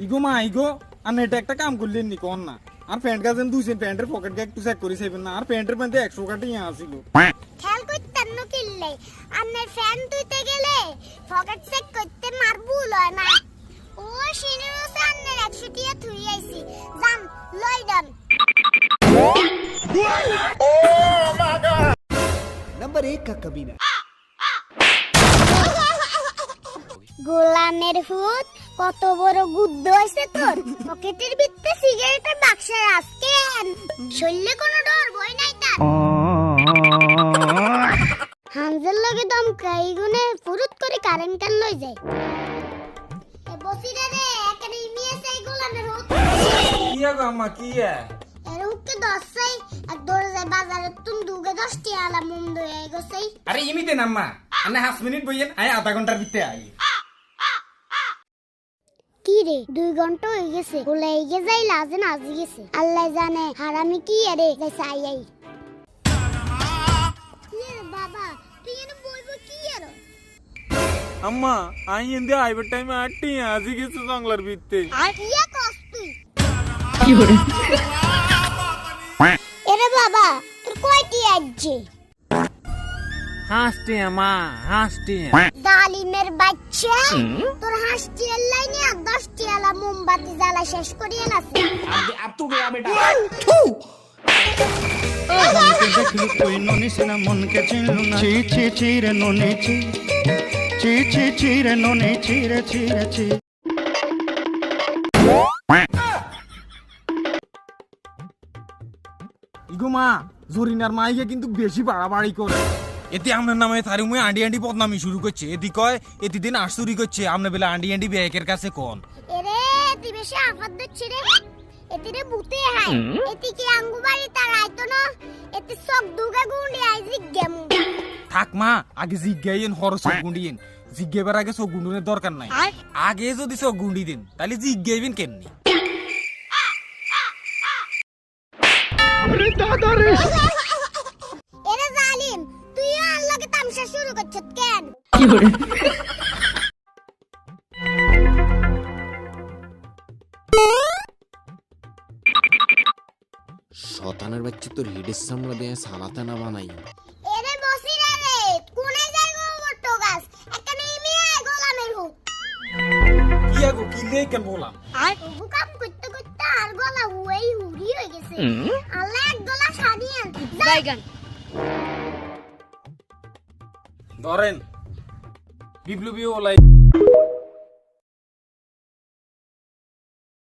ego মা ego আর এটা একটা কাম করলেন নি কোন না আর প্যান্ট গাছেন দুইছেন প্যান্টের পকেট কে একটু চেক করে চাইবেন না আর প্যান্টের মধ্যে 100 টাকা ইয়া আছিল খেয়াল করতেন না কিনলে আপনার ফ্যান তুইতে গেলে পকেট চেক করতে মারবুল হয় না ও সিনিয়র সান্নের 100 টিয়া থুই আইছি জান লই ডান ओ माय गॉड नंबर 1 का कमीना গোলামের ফুট কত বড় গুদ্দ হইছে তোর পকেটের ভিতরে সিগারেটের বাক্স রাখকেন শরীরে কোনো ডর ভয় নাই তার হামজের লগে দমকাই গুনে ফুরুত করে কারেন্ট টান লই যায় এ বসিরে রে এখানে ইমিয়ে চাই গোলামের ফুট কি গো আম্মা কি এর হুকে দশাই আর দৌড়ে যায় বাজারে তুম দুগে 10 টি আলা মুম দই গছাই আরে ইমিতে নাম্মা আনে 5 মিনিট বইয়েন আয় আধা ঘন্টার ভিতরে আই কি রে 2 ঘন্টা হয়ে গেছে বলে এগে যাই লাজে নাজি গেছে আল্লাহ জানে হারামি কি আরে যাইছে আই আই ইয়ে বাবা তুই এনে বলবো কি আর আম্মা আই ইন্দে আইবার টাইমে আটটি আজি কিছু জঙ্গলার ভিতরে আর ইয়া কস তুই এরে বাবা তোর কয়টি আজছে হাসতে মা হাসতে জালিমের বাচ্চা তোর হাসটি লাইনে 10 টি আলা মোমবাতি জ্বালা শেষ করিয়ে নাছে अब तू गया बेटा कोई नोनी से ना मन के चिल्लू ना ची ची ची रे नोनी ची ची ची ची रे नोनी ची रे ची रे ची ইগো মা জরিনার মাইকে কিন্তু বেশি বাড়াবাড়ি করে এতে আপনার নামে তারি মুই আন্ডি আন্ডি বদনামি শুরু করছে এদি কয় এতি দিন আশুরি করছে আপনি বেলা আন্ডি আন্ডি ব্যাকের কাছে কোন এরে তুই বেশি আফাদ দিচ্ছি রে এতিরে বুতে হাই এতি কি আঙ্গু বাড়ি তার আইতো না এতি সব দুগা গুন্ডি আইজি গেমু থাক মা আগে জিজ্ঞাইন হরস গুন্ডিয়েন জিজ্ঞাবার আগে সব গুন্ডুনের দরকার নাই আগে যদি সব গুন্ডি দেন তাহলে জিজ্ঞাইবেন কেননি এরে জালিম তুই আল্লাহকে তামসা শুরু করছিস কেন শতানের বাচ্চা তো লিডের সামনে দিয়ে সালাতে না বানাই এরে বসিরা রে কোনে যাইবো বট্টো গাছ এখানে ইমিয়া গোলামের হুক কি আগো কি লে কেন বলা আর বুকাম করতে করতে আর গলা হুই হুরি হয়ে গেছে আল্লাহ এক গলা সানিয়ান বাইগান ধরেন বিপ্লবী ওলাই